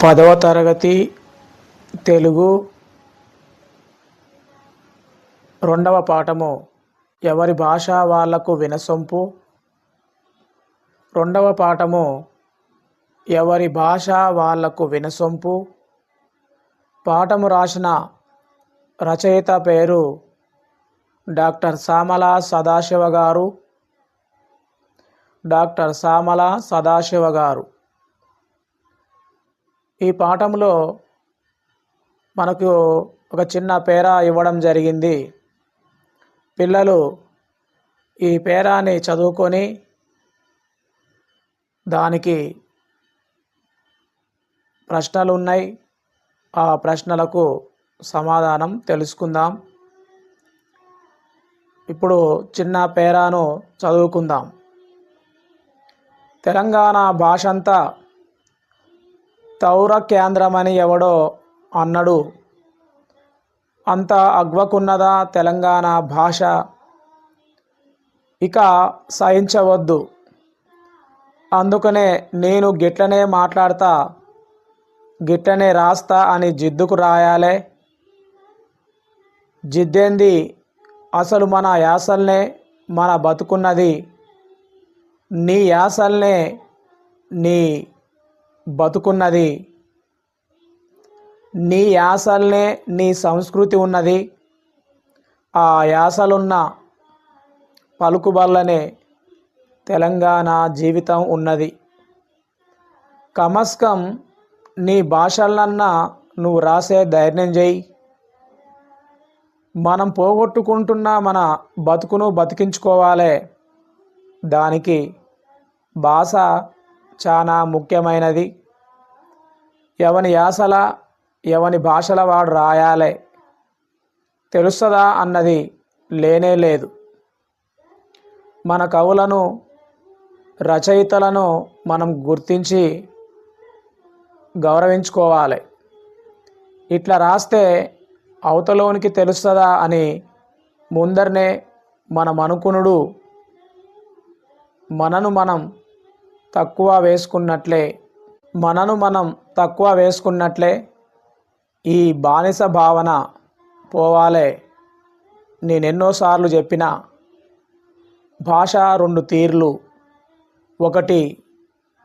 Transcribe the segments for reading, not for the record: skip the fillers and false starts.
10వ తరగతి తెలుగు రెండవ పాఠము ఎవరి భాష వాళ్లకు వినసొంపు. రెండవ పాఠము ఎవరి భాష వాళ్లకు వినసొంపు. పాఠము రాసిన రచయిత పేరు డాక్టర్ సామల సదాశివ గారు. డాక్టర్ సామల సదాశివ గారు. ఈ పాఠంలో మనకు ఒక చిన్న పేరా ఇవ్వడం జరిగింది. పిల్లలు ఈ పేరాని చదువుకొని దానికి ప్రశ్నలు ఉన్నాయి. ఆ ప్రశ్నలకు సమాధానం తెలుసుకుందాం. ఇప్పుడు చిన్న పేరాను చదువుకుందాం. తెలంగాణ భాషంతా తౌర కేంద్రమని ఎవడో అన్నడు, అంత అగ్వకున్నదా తెలంగాణ భాష, ఇక సహించవద్దు, అందుకనే నేను గిట్లనే మాట్లాడతా, గిట్లనే రాస్తా అని జిద్దుకు రాయాలే. జిద్దేంది, అసలు మన యాసల్నే మన బతుకున్నది, నీ యాసల్నే నీ బతుకున్నది, నీ యాసల్నే నీ సంస్కృతి ఉన్నది, ఆ యాసలున్న పలుకుబల్లనే తెలంగాణ జీవితం ఉన్నది. కమస్కం నీ భాషలన్నా నువ్వు రాసే ధైర్యం చేయి. మనం పోగొట్టుకుంటున్న మన బతుకును బతికించుకోవాలి. దానికి భాష చాలా ముఖ్యమైనది. ఎవని యాసల ఎవని భాషల వాడు రాయాలి. తెలుస్తుందా అన్నది లేనే లేదు. మన కవులను రచయితలను మనం గుర్తించి గౌరవించుకోవాలి. ఇట్లా రాస్తే అవతలోనికి తెలుస్తుందా అని ముందరనే మనం అనుకునుడు మనను మనం తక్కువ వేసుకున్నట్లే. ఈ బానిస భావన పోవాలే. నేనెన్నోసార్లు చెప్పిన భాష రెండు తీర్లు. ఒకటి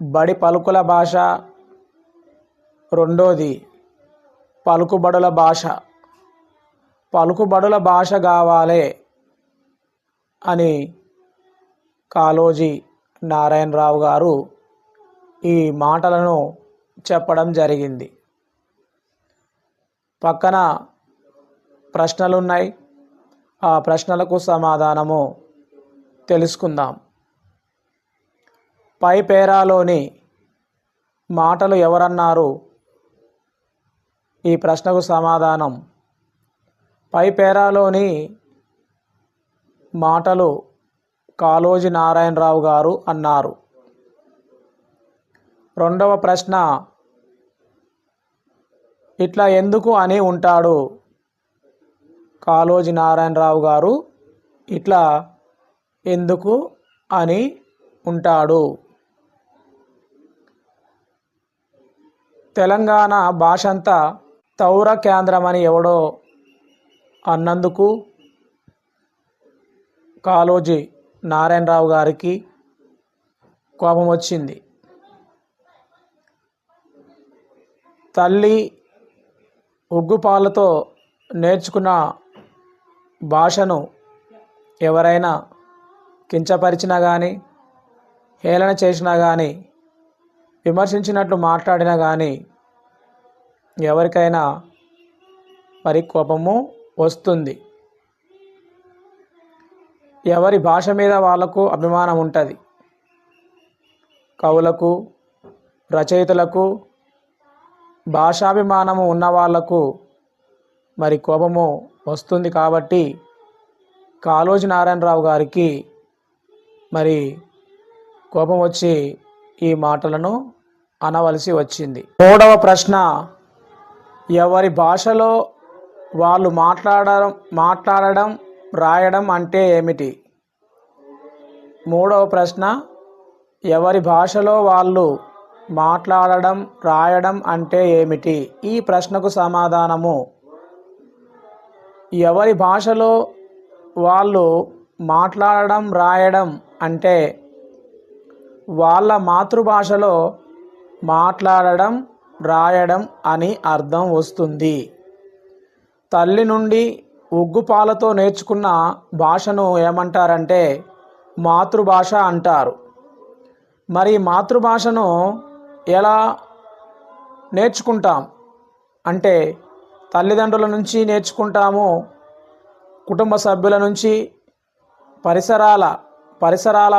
బడి పలుకుల భాష, రెండోది పలుకుబడుల భాష. పలుకుబడుల భాష కావాలి అని కాళోజీ నారాయణరావు గారు ఈ మాటలను చెప్పడం జరిగింది. పక్కన ప్రశ్నలున్నాయి. ఆ ప్రశ్నలకు సమాధానము తెలుసుకుందాం. పై పేరాలోని మాటలు ఎవరన్నారు? ఈ ప్రశ్నకు సమాధానం పై పేరాలోని మాటలు కాళోజీ నారాయణరావు గారు అన్నారు. రెండవ ప్రశ్న, ఇట్లా ఎందుకు అని ఉంటాడు? కాళోజీ నారాయణరావు గారు ఇట్లా ఎందుకు అని ఉంటాడు? తెలంగాణ భాషంతా తౌర కేంద్రమని ఎవడో అన్నందుకు కాళోజీ నారాయణరావు గారికి కోపం వచ్చింది. తల్లి ఉగ్గుపాలతో నేర్చుకున్న భాషను ఎవరైనా కించపరిచినా కానీ, హేళన చేసినా కానీ, విమర్శించినట్లు మాట్లాడినా కానీ ఎవరికైనా మరి కోపము వస్తుంది. ఎవరి భాష మీద వాళ్ళకు అభిమానం ఉంటుంది. కవులకు, రచయితలకు భాషాభిమానము ఉన్న వాళ్లకు మరి కోపము వస్తుంది. కాబట్టి కాళోజీ నారాయణరావు గారికి మరి కోపం వచ్చి ఈ మాటలను అనవలసి వచ్చింది. మూడవ ప్రశ్న, ఎవరి భాషలో వాళ్ళు మాట్లాడడం రాయడం అంటే ఏమిటి? మూడవ ప్రశ్న, ఎవరి భాషలో వాళ్ళు మాట్లాడడం రాయడం అంటే ఏమిటి? ఈ ప్రశ్నకు సమాధానము ఎవరి భాషలో వాళ్ళు మాట్లాడడం రాయడం అంటే వాళ్ళ మాతృభాషలో మాట్లాడడం రాయడం అని అర్థం వస్తుంది. తల్లి నుండి ఉగ్గుపాలతో నేర్చుకున్న భాషను ఏమంటారంటే మాతృభాష అంటారు. మరి మాతృభాషను ఎలా నేర్చుకుంటాం అంటే తల్లిదండ్రుల నుంచి నేర్చుకుంటాము, కుటుంబ సభ్యుల నుంచి, పరిసరాల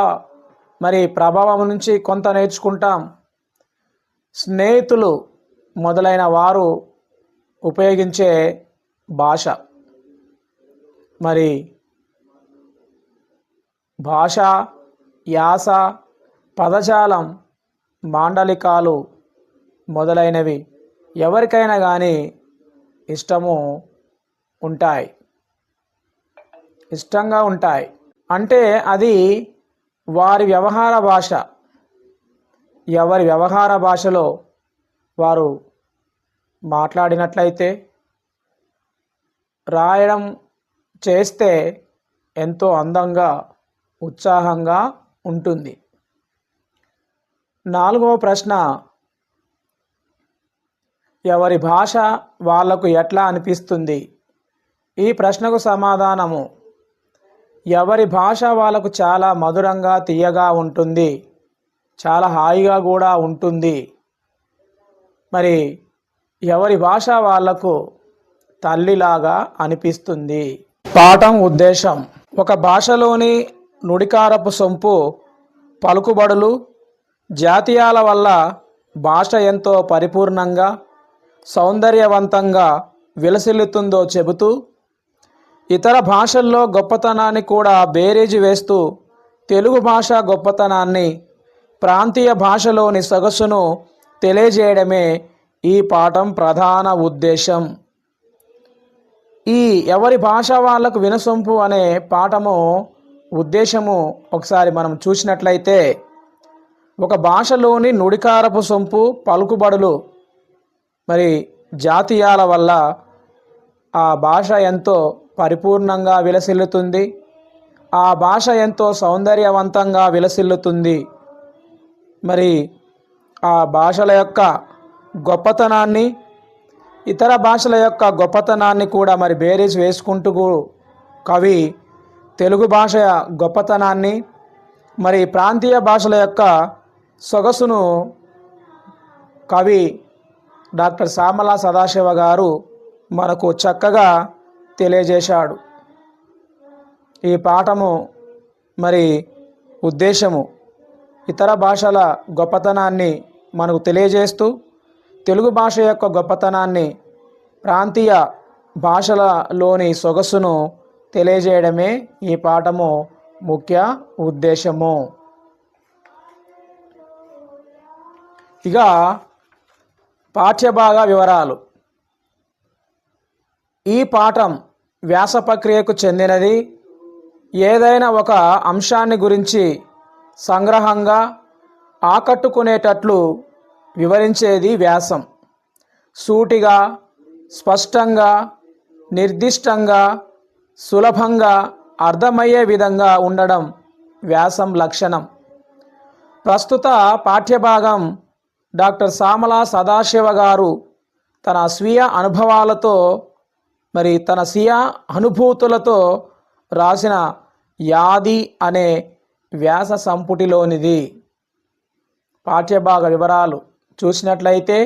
మరి ప్రభావం నుంచి కొంత నేర్చుకుంటాం, స్నేహితులు మొదలైన వారు ఉపయోగించే భాష. మరి భాష, యాస, పదజాలం, మాండలికాలు మొదలైనవి ఎవరికైనా కానీ ఇష్టంగా ఉంటాయి. అంటే అది వారి వ్యవహార భాష. ఎవరి వ్యవహార భాషలో వారు మాట్లాడినట్లయితే, రాయడం చేస్తే ఎంతో అందంగా, ఉత్సాహంగా ఉంటుంది. 4వ ప్రశ్న, ఎవరి భాష వాళ్లకు ఎట్లా అనిపిస్తుంది? ఈ ప్రశ్నకు సమాధానము ఎవరి భాష వాళ్ళకు చాలా మధురంగా, తీయగా ఉంటుంది, చాలా హాయిగా కూడా ఉంటుంది. మరి ఎవరి భాష వాళ్లకు తల్లిలాగా అనిపిస్తుంది. పాఠం ఉద్దేశం: ఒక భాషలోని నుడికారపు సొంపు, పలుకుబడులు, జాతీయాల వల్ల భాష ఎంతో పరిపూర్ణంగా, సౌందర్యవంతంగా విలసిల్లుతుందో చెబుతూ, ఇతర భాషల్లో గొప్పతనాన్ని కూడా బేరీజు వేస్తూ తెలుగు భాష గొప్పతనాన్ని, ప్రాంతీయ భాషలోని సొగసును తెలియజేయడమే ఈ పాఠం ప్రధాన ఉద్దేశం. ఈ ఎవరి భాష వాళ్లకు వినసొంపు అనే పాఠము ఉద్దేశము ఒకసారి మనం చూసినట్లయితే, ఒక భాషలోని నుడికారపు సొంపు, పలుకుబడులు, మరి జాతీయాల వల్ల ఆ భాష ఎంతో పరిపూర్ణంగా విలసిల్లుతుంది, ఆ భాష ఎంతో సౌందర్యవంతంగా విలసిల్లుతుంది. మరి ఆ భాషల యొక్క గొప్పతనాన్ని, ఇతర భాషల యొక్క గొప్పతనాన్ని కూడా మరి బేరీజ్ వేసుకుంటూ కవి తెలుగు భాష గొప్పతనాన్ని, మరి ప్రాంతీయ భాషల యొక్క సొగసును కవి డాక్టర్ సామల సదాశివ గారు మనకు చక్కగా తెలియజేశాడు. ఈ పాఠము మరి ఉద్దేశము ఇతర భాషల గొప్పతనాన్ని మనకు తెలియజేస్తూ, తెలుగు భాష యొక్క గొప్పతనాన్ని, ప్రాంతీయ భాషలలోని సొగసును తెలియజేయడమే ఈ పాఠము ముఖ్య ఉద్దేశము. ఇక పాఠ్యభాగ వివరాలు. ఈ పాఠం వ్యాస ప్రక్రియకు చెందినది. ఏదైనా ఒక అంశాన్ని గురించి సంగ్రహంగా, ఆకట్టుకునేటట్లు వివరించేది వ్యాసం. సూటిగా, స్పష్టంగా, నిర్దిష్టంగా, సులభంగా అర్థమయ్యే విధంగా ఉండడం వ్యాసం లక్షణం. ప్రస్తుత పాఠ్యభాగం డాక్టర్ సామల సదాశివ గారు తన స్వీయ అనుభవాలతో, మరి తన స్వీయ అనుభూతులతో రాసిన యాది అనే వ్యాస సంపుటిలోనిది. పాఠ్యభాగ వివరాలు చూసినట్లయితే,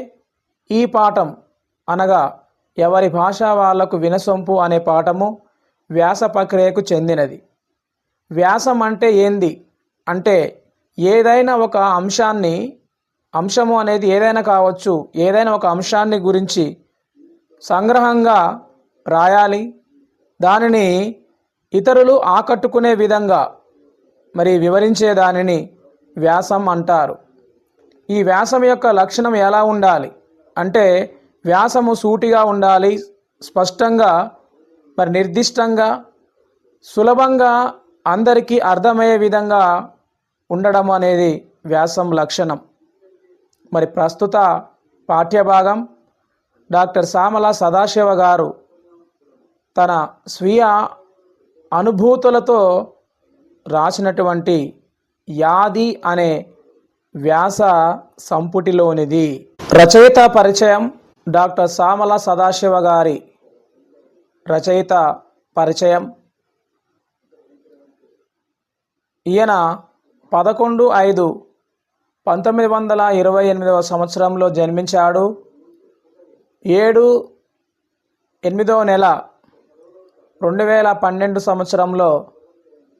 ఈ పాఠం అనగా ఎవరి భాష వాళ్లకు వినసొంపు అనే పాఠము వ్యాస ప్రక్రియకు చెందినది. వ్యాసం అంటే ఏంది అంటే, ఏదైనా ఒక అంశము అనేది ఏదైనా కావచ్చు, ఏదైనా ఒక అంశాన్ని గురించి సంగ్రహంగా రాయాలి, దానిని ఇతరులు ఆకట్టుకునే విధంగా మరి వివరించే దానిని వ్యాసం అంటారు. ఈ వ్యాసం యొక్క లక్షణం ఎలా ఉండాలి అంటే, వ్యాసము సూటిగా ఉండాలి, స్పష్టంగా, మరి నిర్దిష్టంగా, సులభంగా అందరికీ అర్థమయ్యే విధంగా ఉండడం అనేది వ్యాసం లక్షణం. మరి ప్రస్తుత పాఠ్యభాగం డాక్టర్ సామల సదాశివ గారు తన స్వీయ అనుభూతులతో రాసినటువంటి యాది అనే వ్యాస సంపుటిలోనిది. రచయిత పరిచయం. డాక్టర్ సామల సదాశివ గారి రచయిత పరిచయం. ఈయన 11/5/1928 సంవత్సరంలో జన్మించాడు. 7/8 2012 సంవత్సరంలో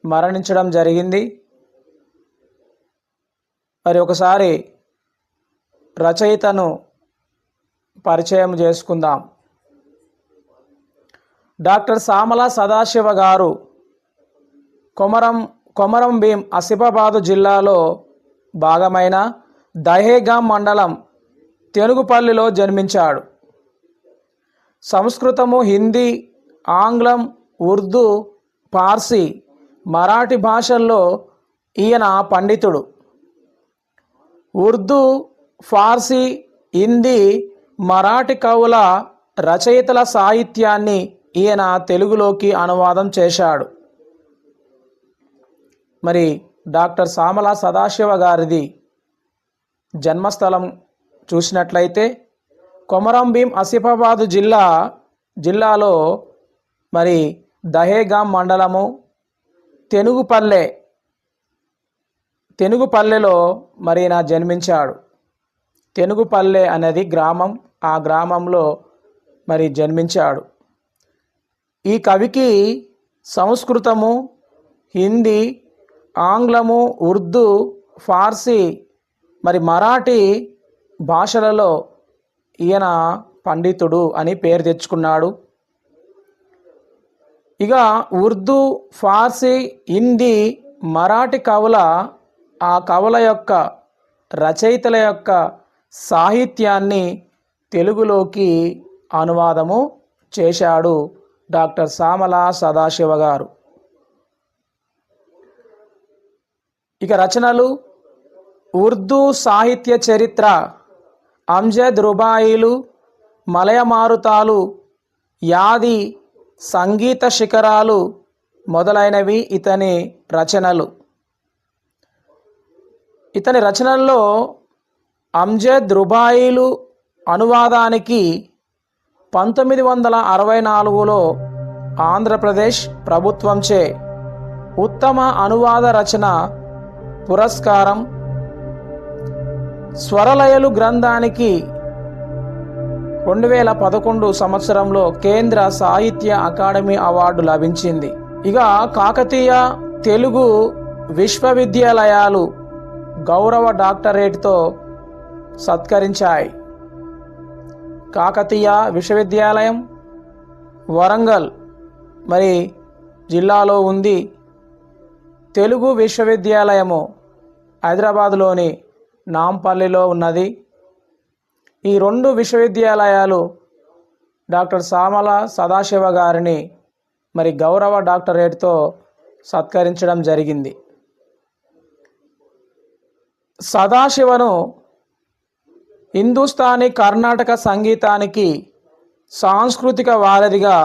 మరణించడం జరిగింది. మరి ఒకసారి రచయితను పరిచయం చేసుకుందాం. డాక్టర్ సామల సదాశివ గారు కొమరం భీం ఆసిఫాబాదు జిల్లాలో భాగమైన దహేగాం మండలం తెనుగుపల్లిలో జన్మించాడు. సంస్కృతము, హిందీ, ఆంగ్లం, ఉర్దూ, పార్సీ, మరాఠీ భాషల్లో ఈయన పండితుడు. ఉర్దూ, ఫార్సీ, హిందీ, మరాఠీ కవుల రచయితల సాహిత్యాన్ని ఈయన తెలుగులోకి అనువాదం చేశాడు. మరి డాక్టర్ సామల సదాశివ గారిది జన్మస్థలం చూసినట్లయితే కొమరం భీం ఆసిఫాబాదు జిల్లాలో మరి దహేగాం మండలము తెనుగుపల్లెలో మరి ఈయన జన్మించాడు. తెనుగుపల్లె అనేది గ్రామం. ఆ గ్రామంలో మరి జన్మించాడు. ఈ కవికి సంస్కృతము, హిందీ, ఆంగ్లము, ఉర్దూ, ఫార్సీ మరి మరాఠీ భాషలలో ఈయన పండితుడు అని పేరు తెచ్చుకున్నాడు. ఇక ఉర్దూ, ఫార్సీ, హిందీ, మరాఠీ ఆ కవుల యొక్క రచయితల యొక్క సాహిత్యాన్ని తెలుగులోకి అనువాదము చేశాడు డాక్టర్ సామల సదాశివ గారు. ఇక రచనలు: ఉర్దూ సాహిత్య చరిత్ర, అమ్జద్ రుబాయిలు, మలయమారుతాలు, యాది, సంగీత శిఖరాలు మొదలైనవి ఇతని రచనలు. ఇతని రచనల్లో అమ్జద్ రుబాయిలు అనువాదానికి 1964లో ఆంధ్రప్రదేశ్ ప్రభుత్వంచే ఉత్తమ అనువాద రచన పురస్కారం, స్వరలయలు గ్రంథానికి 2011 సంవత్సరంలో కేంద్ర సాహిత్య అకాడమీ అవార్డు లభించింది. ఇక కాకతీయ తెలుగు విశ్వవిద్యాలయాలు గౌరవ డాక్టరేట్తో సత్కరించాయి. కాకతీయ విశ్వవిద్యాలయం వరంగల్ మరి జిల్లాలో ఉంది. తెలుగు విశ్వవిద్యాలయము హైదరాబాదులోని నాంపల్లిలో ఉన్నది. ఈ రెండు విశ్వవిద్యాలయాలు డాక్టర్ సామల సదాశివ గారిని మరి గౌరవ డాక్టరేట్తో సత్కరించడం జరిగింది. సదాశివను హిందుస్థానీ కర్ణాటక సంగీతానికి సాంస్కృతిక వారధిగా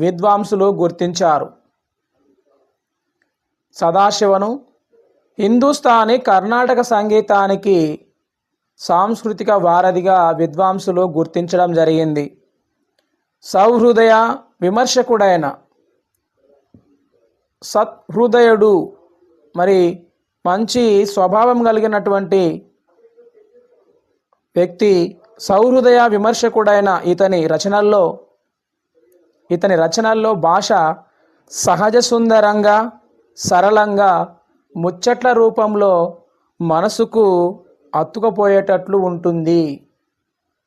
విద్వాంసులు గుర్తించారు. సదాశివను హిందుస్థానీ కర్ణాటక సంగీతానికి సాంస్కృతిక వారధిగా విద్వాంసులు గుర్తించడం జరిగింది. సౌహృదయ విమర్శకుడైన సత్హృదయుడు మరి మంచి స్వభావం కలిగినటువంటి వ్యక్తి, సౌహృదయ విమర్శకుడైన ఇతని రచనల్లో భాష సహజ సుందరంగా, సరళంగా, ముచ్చట్ల రూపంలో మనసుకు అత్తుకుపోయేటట్లు ఉంటుంది.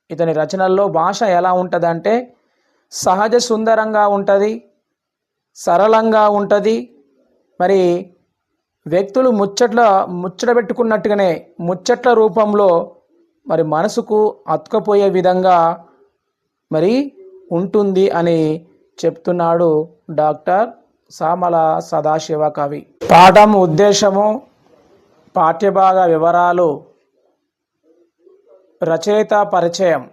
ఇతని రచనల్లో భాష ఎలా ఉంటుందంటే సహజ సుందరంగా ఉంటుంది, సరళంగా ఉంటుంది. మరి వ్యక్తులు ముచ్చట పెట్టుకున్నట్టుగానే ముచ్చట్ల రూపంలో మరి మనసుకు అతుకపోయే విధంగా మరి ఉంటుంది అని చెప్తున్నాడు డాక్టర్ సామల సదాశివ కవి. పాఠం ఉద్దేశము, పాఠ్యభాగ వివరాలు రచయిత పరిచయం.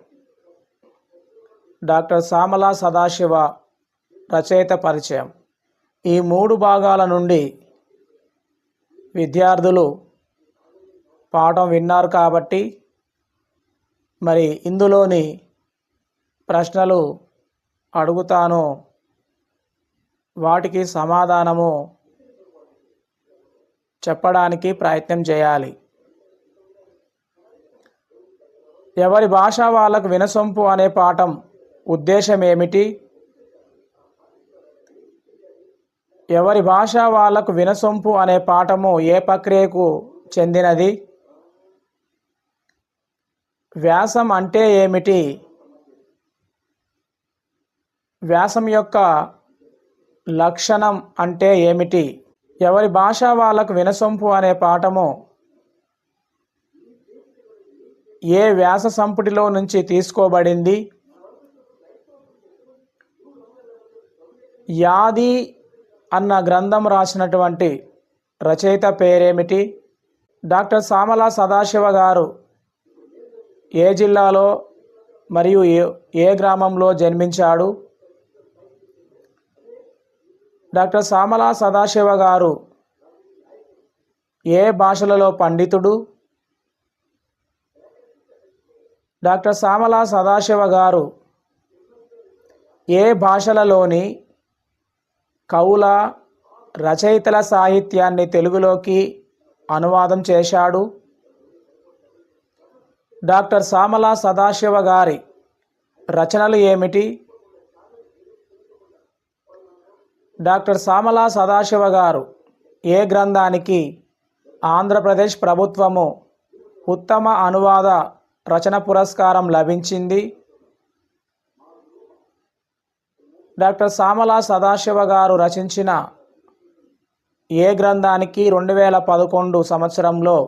డాక్టర్ సామల సదాశివ రచయిత పరిచయం. ఈ 3 భాగాల నుండి విద్యార్థులు పాఠం విన్నారు కాబట్టి మరి ఇందులోని ప్రశ్నలు అడుగుతాను, వాటికి సమాధానము చెప్పడానికి ప్రయత్నం చేయాలి. ఎవరి భాష వాళ్ళకు వినసొంపు అనే పాఠం ఉద్దేశం ఏమిటి? ఎవరి భాష వాళ్ళకు వినసొంపు అనే పాఠము ఏ ప్రక్రియకు చెందినది? వ్యాసం అంటే ఏమిటి? వ్యాసం యొక్క లక్షణం అంటే ఏమిటి? ఎవరి భాష వాళ్ళకు వినసొంపు అనే పాఠము ఏ వ్యాస సంపుటిలో నుంచి తీసుకోబడింది? యాది అన్న గ్రంథం రాసినటువంటి రచయిత పేరేమిటి? డాక్టర్ సామల సదాశివ గారు ఏ జిల్లాలో మరియు ఏ గ్రామంలో జన్మించాడు? డాక్టర్ సామల సదాశివ గారు ఏ భాషలలో పండితుడు? డాక్టర్ సామల సదాశివ గారు ఏ భాషలలోని కవుల రచయితల సాహిత్యాన్ని తెలుగులోకి అనువాదం చేశాడు? డాక్టర్ సామల సదాశివ గారి రచనలు ఏమిటి? డాక్టర్ సామల సదాశివ గారు ఏ గ్రంథానికి ఆంధ్రప్రదేశ్ ప్రభుత్వము ఉత్తమ అనువాద రచన పురస్కారం లభించింది? డాక్టర్ సామల సదాశివ గారు రచించిన ఏ గ్రంథానికి 2011 సంవత్సరంలో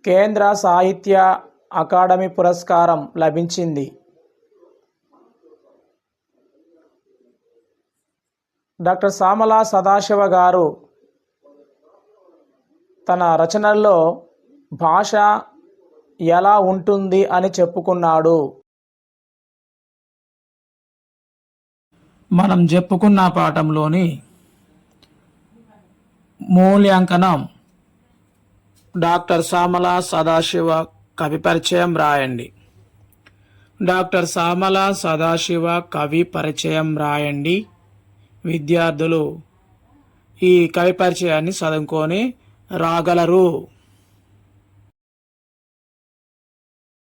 కేంద్ర సాహిత్య అకాడమీ పురస్కారం లభించింది? డాక్టర్ సామల సదాశివ గారు తన రచనల్లో భాష ఎలా ఉంటుంది అని చెప్పుకున్నాడు? మనం చెప్పుకున్న పాఠంలోని మూల్యాంకనం డాక్టర్ సామల సదాశివ కవి పరిచయం రాయండి. డాక్టర్ సామల సదాశివ కవి పరిచయం రాయండి. విద్యార్థులు ఈ కవి పరిచయాన్ని చదువుకొని రాగలరు.